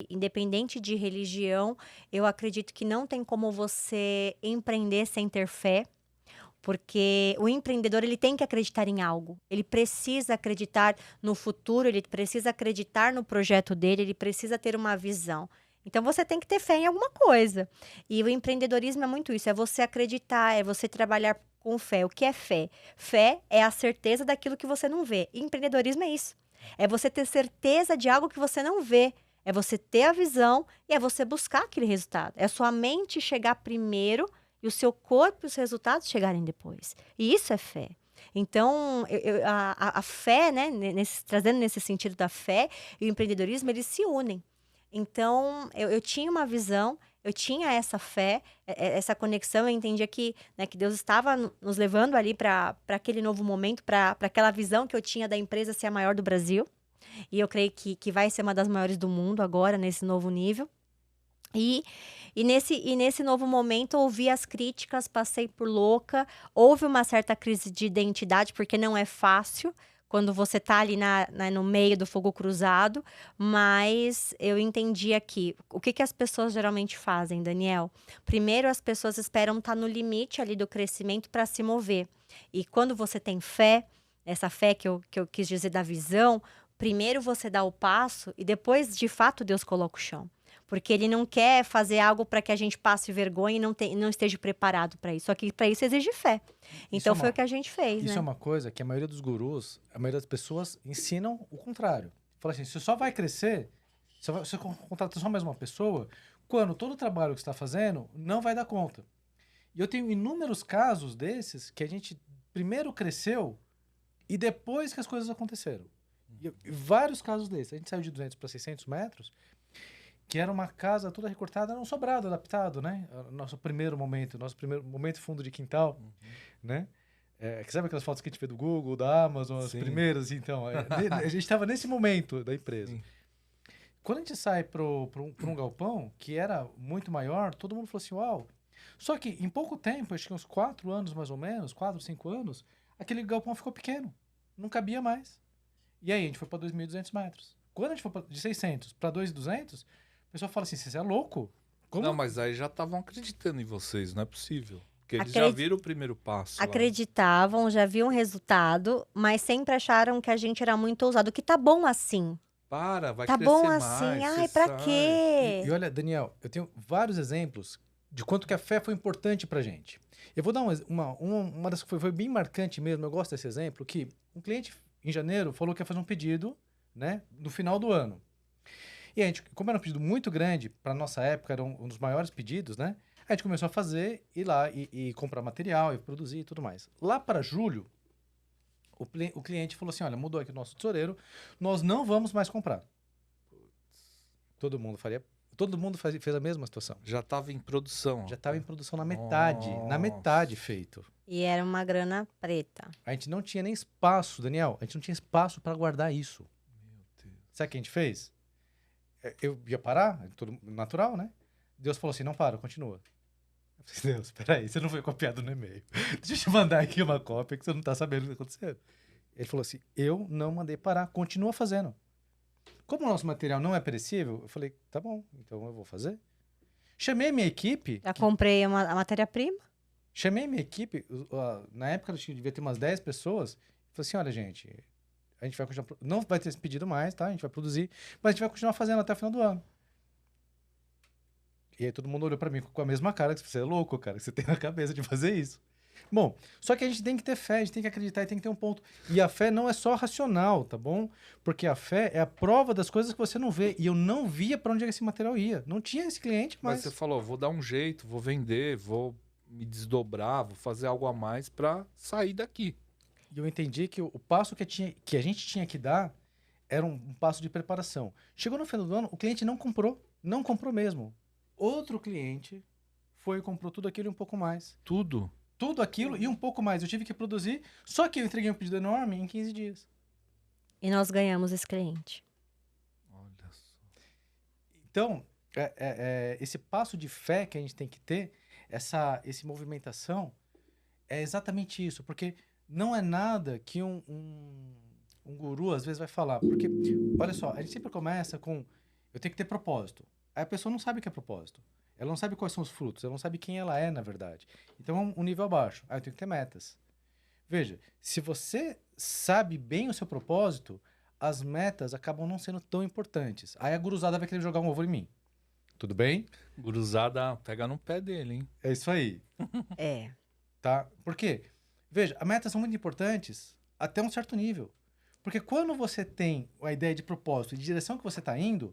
independente de religião, eu acredito que não tem como você empreender sem ter fé, porque o empreendedor ele tem que acreditar em algo. Ele precisa acreditar no futuro, ele precisa acreditar no projeto dele, ele precisa ter uma visão. Então você tem que ter fé em alguma coisa. E o empreendedorismo é muito isso, é você acreditar, é você trabalhar com fé. O que é fé? Fé é a certeza daquilo que você não vê. E empreendedorismo é isso. É você ter certeza de algo que você não vê. É você ter a visão e é você buscar aquele resultado. É a sua mente chegar primeiro e o seu corpo e os resultados chegarem depois. E isso é fé. Então, a fé, né, trazendo nesse sentido da fé e o empreendedorismo, eles se unem. Então, eu tinha uma visão, eu tinha essa fé, essa conexão, eu entendia que, né, que Deus estava nos levando ali para aquele novo momento, para aquela visão que eu tinha da empresa ser a maior do Brasil. E eu creio que vai ser uma das maiores do mundo agora, nesse novo nível. E nesse novo momento, ouvi as críticas, passei por louca, houve uma certa crise de identidade, porque não é fácil quando você tá ali no meio do fogo cruzado, mas eu entendi aqui, o que as pessoas geralmente fazem, Daniel? Primeiro, as pessoas esperam estar no limite ali do crescimento para se mover. E quando você tem fé, essa fé que eu quis dizer da visão, primeiro você dá o passo e depois, de fato, Deus coloca o chão. Porque ele não quer fazer algo para que a gente passe vergonha e não esteja preparado para isso. Só que para isso exige fé. Isso é Então foi o uma, que a gente fez, isso é né. uma coisa que a maioria dos gurus, a maioria das pessoas ensinam o contrário. Fala assim, você só vai crescer, você contrata só mais uma pessoa, quando todo o trabalho que você está fazendo não vai dar conta. E eu tenho inúmeros casos desses que a gente primeiro cresceu e depois que as coisas aconteceram. E vários casos desses. A gente saiu de 200 para 600 metros, que era uma casa toda recortada, era um sobrado adaptado, né? Nosso primeiro momento fundo de quintal, né? Que sabe aquelas fotos que a gente vê do Google, da Amazon, as Sim. primeiras, então? A gente estava nesse momento da empresa. Sim. Quando a gente sai para um galpão, que era muito maior, todo mundo falou assim, uau. Só que em pouco tempo, acho que uns 4 anos mais ou menos, 4, 5 anos, aquele galpão ficou pequeno. Não cabia mais. E aí a gente foi para 2.200 metros. Quando a gente foi de 600 para 2.200, o pessoal fala assim, você é louco? Como? Não, mas aí já estavam acreditando em vocês, não é possível. Porque eles já Acredi viram o primeiro passo lá. Acreditavam, já viam resultado, mas sempre acharam que a gente era muito ousado, que tá bom assim. Vai Tá crescer bom assim. mais, você Ai, pra sai. E quê? olha, Daniel, eu tenho vários exemplos de quanto que a fé foi importante pra gente. Eu vou dar uma das que foi bem marcante mesmo, eu gosto desse exemplo, que um cliente em janeiro falou que ia fazer um pedido, né, no final do ano. E a gente, como era um pedido muito grande, para nossa época era um dos maiores pedidos, né, a gente começou a fazer, ir lá e comprar material, e produzir e tudo mais. Lá para julho, o cliente falou assim, olha, mudou aqui o nosso tesoureiro, nós não vamos mais comprar. Todo mundo fez a mesma situação. Já estava em produção. Já estava em produção na metade feito. E era uma grana preta. A gente não tinha nem espaço, Daniel, a gente não tinha espaço para guardar isso. Meu Deus. Sabe o que a gente fez? Eu ia parar, tudo natural, né? Deus falou assim, não para, continua. Eu falei, Deus, peraí, você não foi copiado no e-mail. Deixa eu te mandar aqui uma cópia que você não tá sabendo o que tá acontecendo. Ele falou assim, eu não mandei parar, continua fazendo. Como o nosso material não é perecível, eu falei, tá bom, então eu vou fazer. Chamei minha equipe. Já comprei a matéria-prima. Chamei minha equipe, na época eu devia ter umas 10 pessoas. Falei assim, olha gente, a gente vai continuar, não vai ter esse pedido mais, tá? A gente vai produzir, mas a gente vai continuar fazendo até o final do ano. E aí todo mundo olhou pra mim com a mesma cara, que você é louco, cara, que você tem na cabeça de fazer isso. Bom, só que a gente tem que ter fé, a gente tem que acreditar e tem que ter um ponto. E a fé não é só racional, tá bom? Porque a fé é a prova das coisas que você não vê. E eu não via pra onde esse material ia. Não tinha esse cliente, Mas mas... você falou, vou dar um jeito, vou vender, vou me desdobrar, vou fazer algo a mais para sair daqui. E eu entendi que o passo que a gente tinha que dar era um passo de preparação. Chegou no final do ano, o cliente não comprou mesmo. Outro cliente foi e comprou tudo aquilo e um pouco mais. Tudo. Tudo aquilo e um pouco mais. Eu tive que produzir, só que eu entreguei um pedido enorme em 15 dias. E nós ganhamos esse cliente. Olha só. Então, esse passo de fé que a gente tem que ter, essa movimentação, é exatamente isso. Porque não é nada que um guru às vezes vai falar. Porque, olha só, a gente sempre começa com eu tenho que ter propósito. Aí a pessoa não sabe o que é propósito. Ela não sabe quais são os frutos, ela não sabe quem ela é, na verdade. Então é um nível abaixo. Aí eu tenho que ter metas. Veja, se você sabe bem o seu propósito, as metas acabam não sendo tão importantes. Aí a guruzada vai querer jogar um ovo em mim. Tudo bem? Guruzada pega no pé dele, hein? É isso aí, É. tá? Por quê? Veja, as metas são muito importantes até um certo nível. Porque quando você tem a ideia de propósito e de direção que você está indo,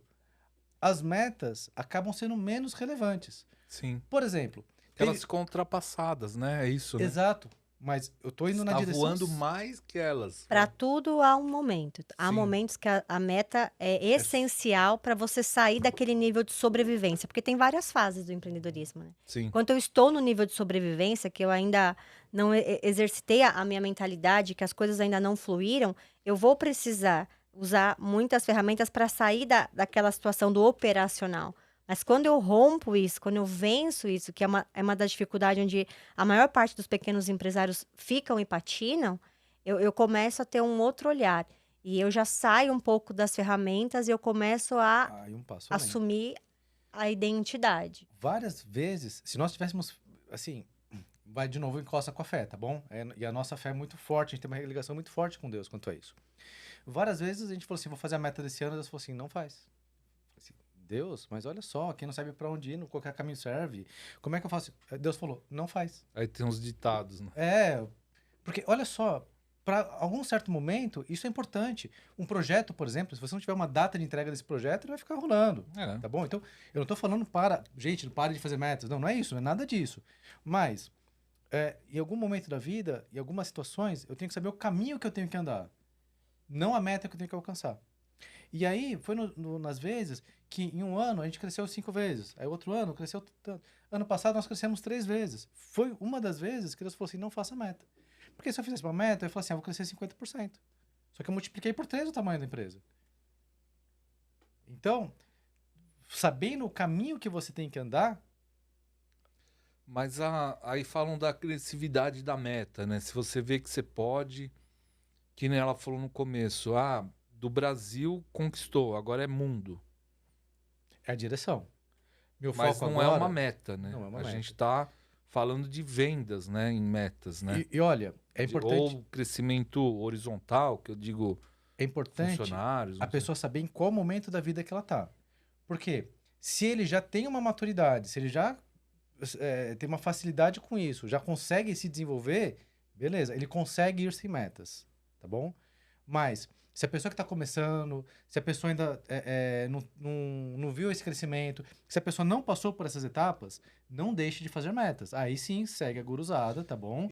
as metas acabam sendo menos relevantes. Sim. Por exemplo, Elas ficam ultrapassadas, né? É isso, né? exato, mas eu tô indo Você na tá direção... voando mais que elas. Para tudo há um momento. Há Sim. momentos que a meta é essencial para você sair daquele nível de sobrevivência, porque tem várias fases do empreendedorismo, né? Sim. Enquanto eu estou no nível de sobrevivência, que eu ainda não exercitei a minha mentalidade, que as coisas ainda não fluíram, eu vou precisar usar muitas ferramentas para sair daquela situação do operacional. Mas quando eu rompo isso, quando eu venço isso, que é uma das dificuldades onde a maior parte dos pequenos empresários ficam e patinam, eu começo a ter um outro olhar. E eu já saio um pouco das ferramentas e eu começo a Aí um passo além. assumir a identidade. Várias vezes, se nós tivéssemos, assim, vai de novo encosta com a fé, tá bom? E a nossa fé é muito forte, a gente tem uma ligação muito forte com Deus quanto a isso. Várias vezes a gente falou assim, vou fazer a meta desse ano, Deus falou assim, não faz. Eu falei assim, Deus, mas olha só, quem não sabe pra onde ir, qualquer caminho serve. Como é que eu faço? Deus falou, não faz. Aí tem uns ditados, né? Porque olha só, para algum certo momento, isso é importante. Um projeto, por exemplo, se você não tiver uma data de entrega desse projeto, ele vai ficar rolando. É. Tá bom? Então, eu não tô falando gente, pare de fazer metas. Não, não é isso, não é nada disso. Mas, em algum momento da vida, em algumas situações, eu tenho que saber o caminho que eu tenho que andar. Não a meta que eu tenho que alcançar. E aí, foi nas vezes que em um ano a gente cresceu 5 vezes. Aí outro ano cresceu tanto. Ano passado nós crescemos 3 vezes. Foi uma das vezes que Deus falou assim, não faça meta. Porque se eu fizesse uma meta, eu falei assim, eu vou crescer 50%. Só que eu multipliquei por 3 o tamanho da empresa. Então, sabendo o caminho que você tem que andar... Mas aí falam da agressividade da meta, né? Se você vê que você pode, que nem ela falou no começo, do Brasil conquistou, agora é mundo. É a direção. Meu Mas foco não agora, é uma meta, né? Não é uma A meta. gente tá falando de vendas, né? Em metas, né? E olha, é importante... Ou crescimento horizontal, que eu digo É importante funcionários. a não sei. pessoa saber em qual momento da vida que ela tá. Porque se ele já tem uma maturidade, se ele já tem uma facilidade com isso, já consegue se desenvolver, beleza, ele consegue ir sem metas, tá bom? Mas se a pessoa que está começando, se a pessoa ainda não viu esse crescimento, se a pessoa não passou por essas etapas, não deixe de fazer metas. Aí sim, segue a guruzada, tá bom?